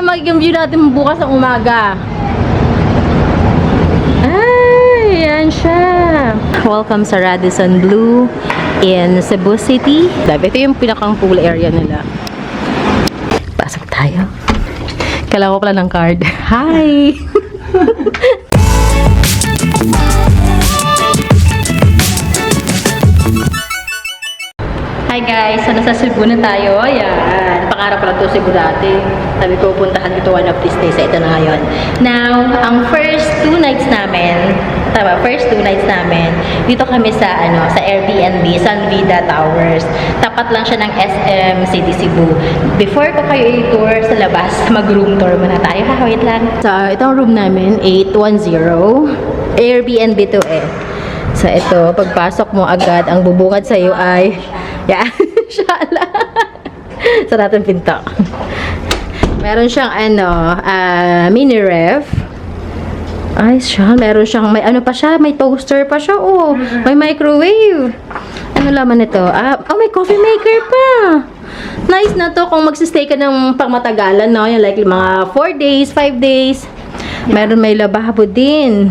yung magiging view natin bukas ng umaga. Ay, yan siya. Welcome sa Radisson Blu in Cebu City. Ito yung pinakang pool area nila. Pasok tayo. Kailangan ko pala ng card. Hi! Hi guys! So nasa Cebu na tayo. Ayan. Pangarap pala ito Cebu dati. Sabi ko puntahan dito one of these days. Ito na ngayon. Now, ang first 2 nights namin, dito kami sa sa Airbnb, San Vida Towers. Tapat lang siya ng SM City Cebu. Before ko kayo i-tour sa labas, mag-room tour muna tayo. Wait lang. So, itong room namin, 810. Airbnb to eh. So, ito, pagpasok mo agad, ang bubungad sa'yo ay, yan, shala. Sa natin pinto. Meron siyang, mini ref. Ay, siya, meron siyang, may ano pa siya, may toaster pa siya, oh. May microwave. Ano laman nito? May coffee maker pa. Nice na to kung magsistay ka ng pangmatagalan, no? Yung like mga 4 days, 5 days. Meron may lababo din.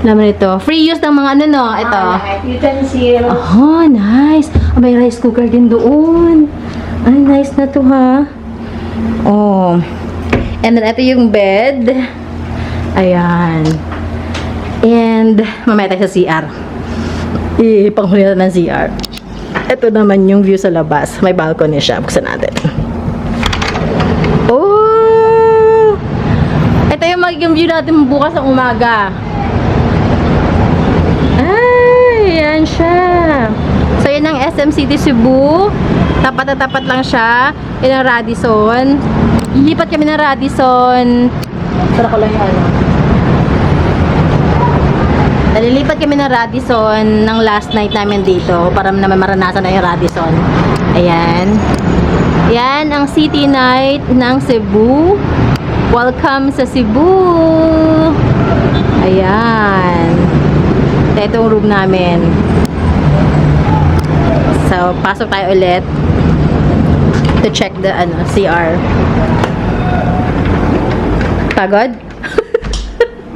Laman ito. Free use ng mga ano, no? Ito. Utensil. Oh, nice. May rice cooker din doon. Ay, nice na to, ha? Oh. And then, ito yung bed. Ayan. And, mamaya tayo sa CR. Ipanghuli natin ng CR. Ito naman yung view sa labas. May balcony siya. Buksan natin. Oh! Ito yung magiging view natin bukas ng umaga. Ay, yan siya. So, yan ang SM City Cebu. Tapat na tapat lang siya. Yan ang Radisson. Lilipat kami ng Radisson. Tara ko lang yung ano. Nalilipat kami ng Radisson ng last night namin dito para naman maranasan na yung Radisson. Ayan. Yan ang city night ng Cebu. Welcome sa Cebu. Ayan. Ito yung room namin. So, pasok tayo ulit to check the CR. Pagod?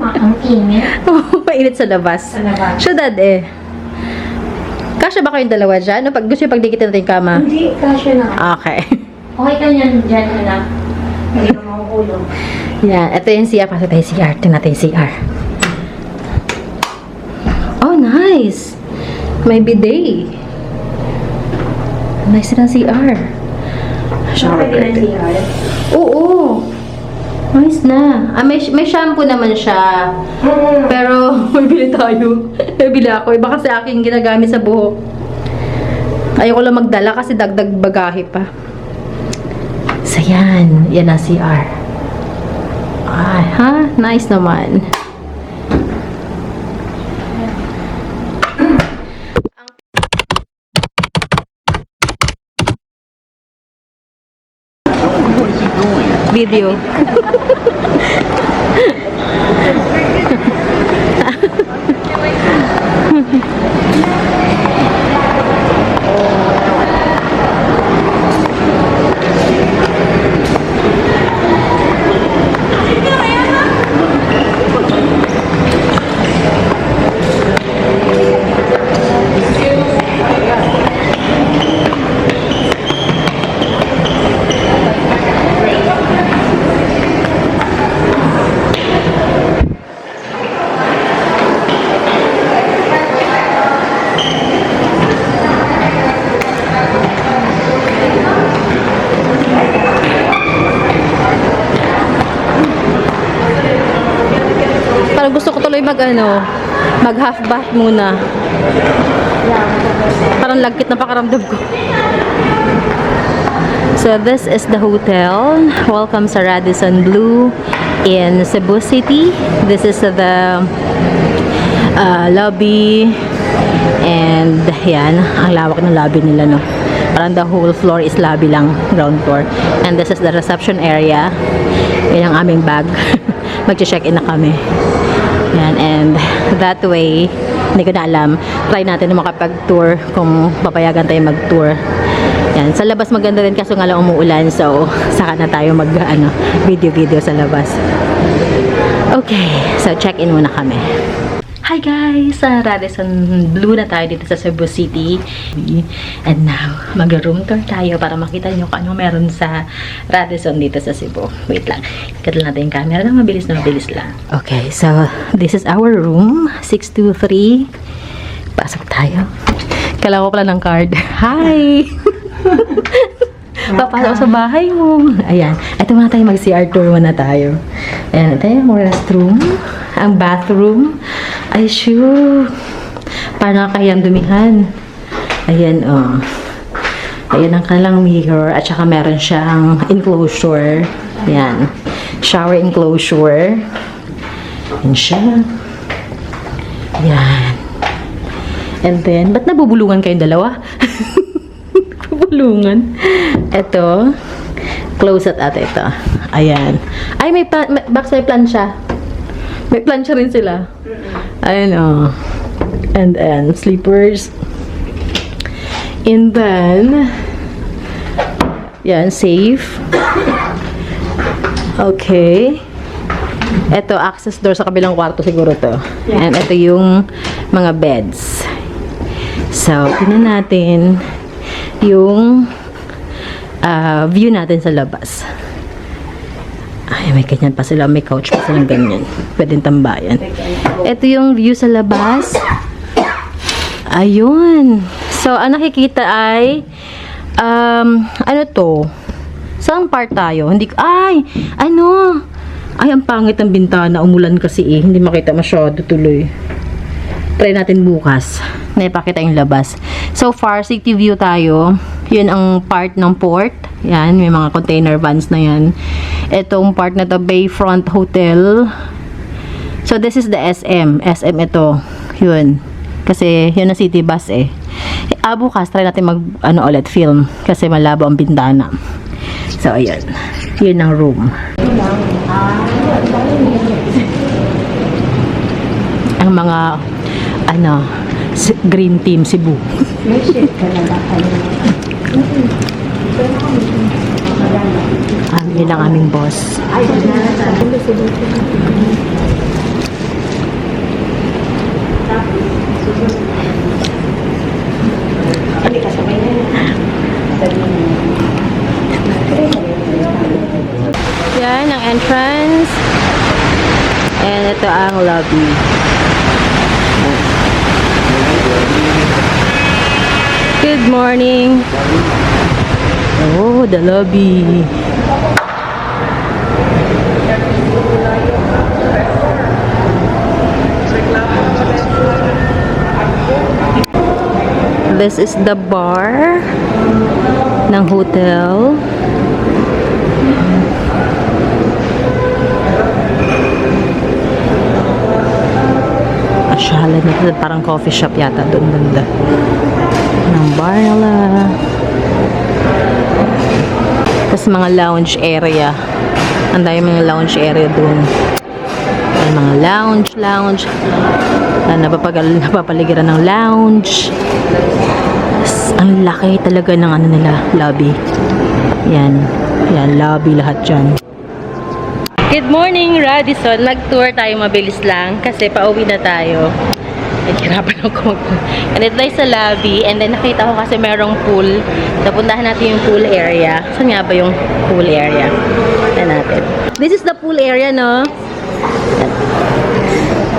Ang init. Mainit sa labas. Sa labas. Syudad eh. Kasya ba kayong dalawa dyan? Pag gusto yung pagdikit natin yung kama? Hindi, kasya na. Okay. Okay ka niyan dyan, anak. Hindi ka makukulong. Yan. Ito yung CR. Pasok tayo yung CR. Tingnan natin yung CR. Oh, nice. May bidet. Nice na CR. Shower din ang CR. Oo. Nice na. May shampoo naman siya. Pero, may bili tayo. May bili ako. Iba kasi aking ginagamit sa buhok. Ayoko lang magdala kasi dagdag bagahe pa. So, yan. Yan ang CR. Ay, ha? Nice naman. Video. Gusto ko tuloy mag half bath muna. Parang lagkit na pakaramdam ko. So this is the hotel. Welcome sa Radisson Blu in Cebu City. This is the lobby. And yan, ang lawak ng lobby nila, no. Parang the whole floor is lobby lang, ground floor. And this is the reception area. Yan ang aming bag. Mag-check-in na kami. Yan, and that way, hindi ko na alam. Try natin na makapag-tour kung papayagan tayo mag-tour. Yan, sa labas maganda rin kaso nga lang umuulan. So, saka na tayo mag video sa labas. Okay, so check-in muna kami. Hi guys! Sa Radisson Blu na tayo dito sa Cebu City. And now, mag-room tour tayo para makita nyo kung ano meron sa Radisson dito sa Cebu. Wait lang. Ikadal natin yung camera lang. Mabilis lang. Okay, so this is our room. 623. Pasok tayo. Kailangan ko pala ng card. Hi! Papasok sa bahay mo. Ayan. Ito muna tayo mag-CR tour muna tayo. Ayan. Ito yung restroom. Ang bathroom. Ay, shoot. Parang nakakayang dumihan. Ayan, oh. Ayan ang kanilang mirror. At saka meron siyang enclosure. Ayan. Shower enclosure. Ayan siya. Ayan. And then, ba't nabubulungan kayong dalawa? Nabubulungan. Ito. Closet at ito. Ayan. Ay, may backside plancha. May plancha rin sila. Ayan, oh. And then, sleepers. And then, yan, safe. Okay. Ito, access door sa kabilang kwarto siguro to. And ito yung mga beds. So, tingnan natin yung view natin sa labas. Ay, may ganyan pa sila. May couch pa silang ganyan. Pwedeng tambayan. Ito yung view sa labas. Ayun. So, ang nakikita ay ano to? Saan part tayo? Hindi, ay, ano? Ay, ang pangit ng bintana. Umulan kasi eh. Hindi makita masyado tuloy. Try natin bukas. Naipakita yung labas. So far, city view tayo. Yun ang part ng port. Yan, may mga container vans na yan. Itong part na to, Bayfront Hotel. So this is the SM. SM ito. Yun. Kasi yun ang city bus eh. Bukas, try natin mag, ulit, film. Kasi malabo ang bintana. So, ayan. Yun ang room. Ang mga, green team Cebu. Yun ang aming boss. Yan ang entrance. And ito ang lobby. Good morning. Oh, the lobby. This is the bar ng hotel. Asyalan na parang coffee shop yata doon banda. Ng bar nila. Tapos mga lounge area. Ang dami mga lounge area doon. May mga lounge. Napapaligiran ng lounge. Ang laki talaga ng nila, lobby. Yan, lobby lahat dyan. Good morning, Radisson. Nag-tour tayo, mabilis lang kasi pauwi na tayo. Hirapan ako Ganito tayo sa lobby and then nakita ko kasi merong pool. Napuntahan natin yung pool area. Saan nga ba yung pool area? Tignan natin. This is the pool area, no?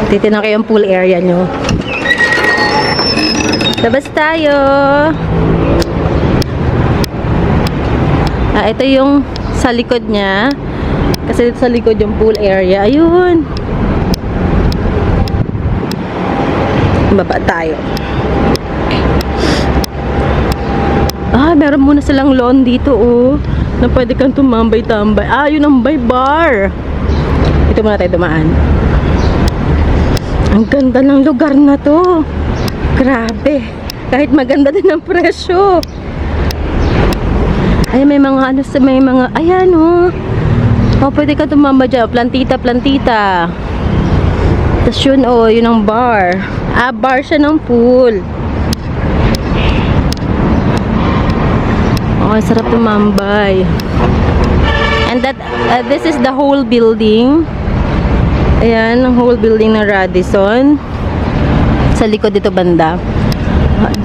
Titignan ko yung pool area nyo. Labas tayo. Ito yung sa likod niya. Kasi dito sa likod yung pool area. Ayun. Baba tayo. Meron muna silang lawn dito, oh. Na pwede kang tumambay-tambay. Yun ang bar. Ito muna tayo dumaan. Ang ganda ng lugar na to. Grabe. Kahit maganda din ang presyo. Ay, may mga ayan, oh. Pwede ka tumambay dyan. Plantita. Tapos yun, oh, yun ang bar. Bar siya ng pool. Oh, sarap tumambay. And that this is the whole building. Ayan, ang whole building ng Radisson. Sa likod dito banda.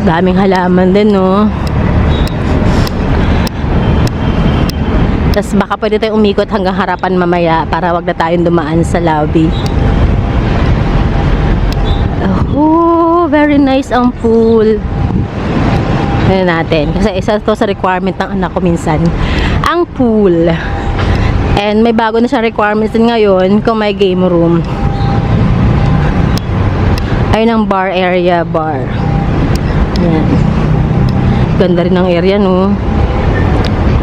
Daming halaman din, no? Tapos baka pwede tayong umikot hanggang harapan mamaya para wag na tayong dumaan sa lobby. Oh, very nice ang pool. Ayan natin. Kasi isa to sa requirement ng anak ko minsan. Ang pool. And may bago na siyang requirements din ngayon kung may game room. Ayun ang bar area, bar. Ayan. Ganda rin ang area, no?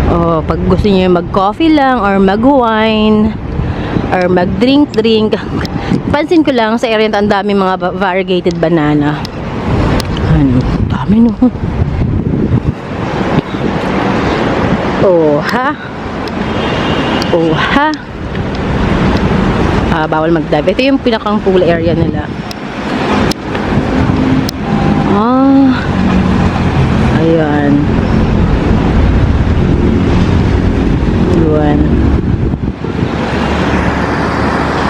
Oh, pag gusto niyo mag-coffee lang or mag-wine or mag-drink. Pansin ko lang sa area ang dami mga variegated banana. Ano? Dami, no? Oh, ha? Oh, ha? Bawal mag-dive. Ito yung pinakang pool area nila. Ayan. Ayan.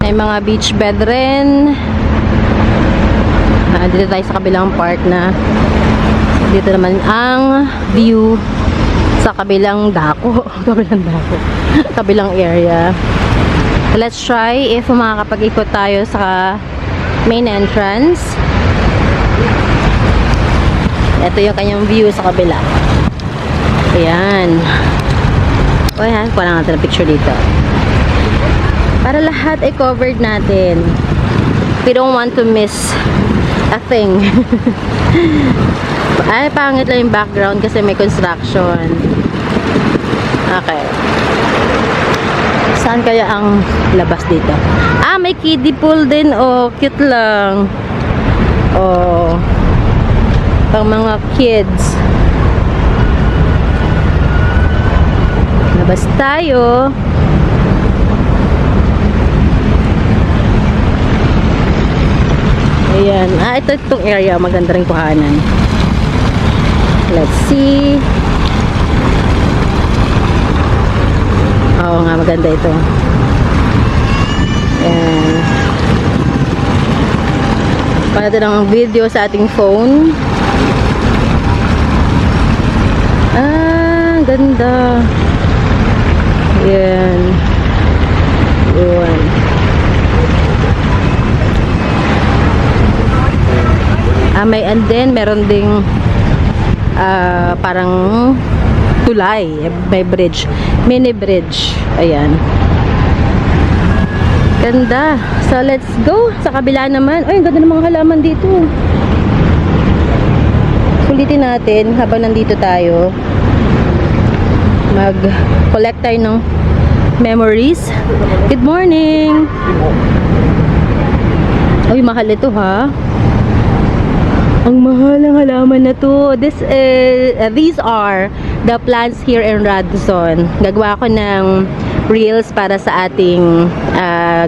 May mga beach bed rin. Dito tayo sa kabilang part na. Dito naman ang view sa kabilang dako. Kabilang area. Let's try if makakapag-ikot tayo sa main entrance. Ito yung kanyang view sa kabila. Ayan. O yan, kuha lang natin ang picture dito. Para lahat ay covered natin. We don't want to miss a thing. Ay, pangit lang yung background kasi may construction. Okay. Saan kaya ang labas dito? May kiddie pool din. Oh, cute lang. Oh. Pang mga kids. Labas tayo. Ayan. Itong area. Maganda rin kuhanan. Let's see. Oo nga, maganda ito. Ayan. Panood ng video sa ating phone. Ganda. Ayan. Ayan. And then, meron ding parang tulay. May bridge. Mini bridge. Ayan. Ganda. So, let's go. Sa kabila naman. Ay, ang ganda ng mga halaman dito. Sulitin natin habang nandito tayo. Mag-collect tayo ng memories. Good morning! Uy, mahal ito, ha? Ang mahal ng halaman na to. These are the plants here in Radisson. Gagawa ko ng reels para sa ating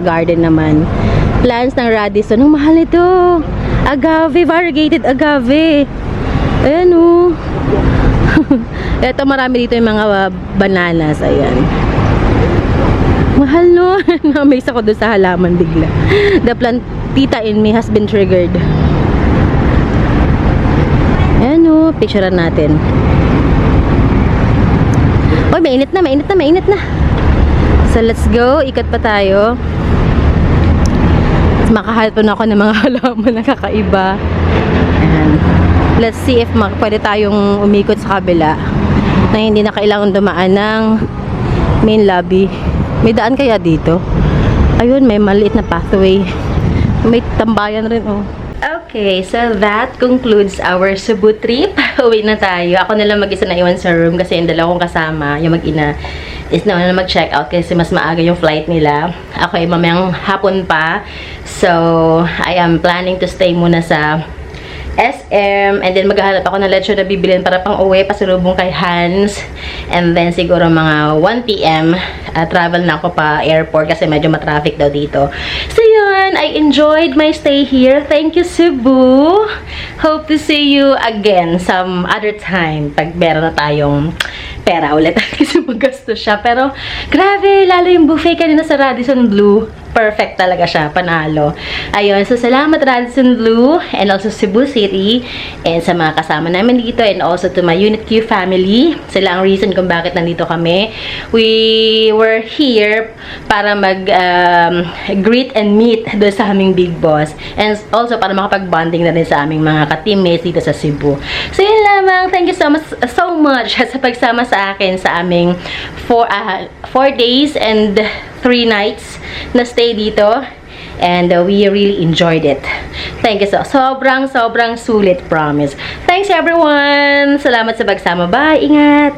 garden naman. Plants ng Radisson. Ang mahal ito. Agave, variegated agave. Ayan, oh. Ito, marami dito yung mga bananas. Ayan. Mahal, no? Na-amaze ako doon sa halaman bigla. The plantita in me has been triggered. Ayan, oh. Picturean natin. Uy, mainit na. So, let's go. Ikot pa tayo. Makahanap na ako ng mga halaman na kakaiba. Ayan. Let's see if pwede tayong umikot sa kabila na hindi na kailangan dumaan ng main lobby. May daan kaya dito? Ayun, may maliit na pathway. May tambayan rin, oh. Okay, so that concludes our Cebu trip. Uwi na tayo. Ako na lang mag-isa na iwan sa room kasi yung dalawa kong kasama, yung mag-ina, is na mag-check out kasi mas maaga yung flight nila. Ako ay mamayang hapon pa. So, I am planning to stay muna sa SM, and then maghahanap ako ng lechon na bibilin para pang uwi, pasalubong kay Hans, and then siguro mga 1 PM travel na ako pa airport kasi medyo matraffic daw dito. So yun, I enjoyed my stay here. Thank you, Cebu. Hope to see you again some other time pag meron na tayong pera ulit kasi magastos siya. Pero, grabe, lalo yung buffet kanina sa Radisson Blu. Perfect talaga siya, panalo. Ayun, so salamat Radisson Blu and also Cebu City and sa mga kasama namin dito and also to my Unit Q family. Sila ang reason kung bakit nandito kami. We were here para greet and meet doon sa aming big boss and also para makapag-bonding na rin sa aming mga ka-teammates dito sa Cebu. So yun lamang, thank you so much sa pagsama sa akin sa aming 4 days and 3 nights na stay dito and we really enjoyed it. Thank you sobrang sulit, promise. Thanks everyone. Salamat sa pagsama. Bye. Ingat.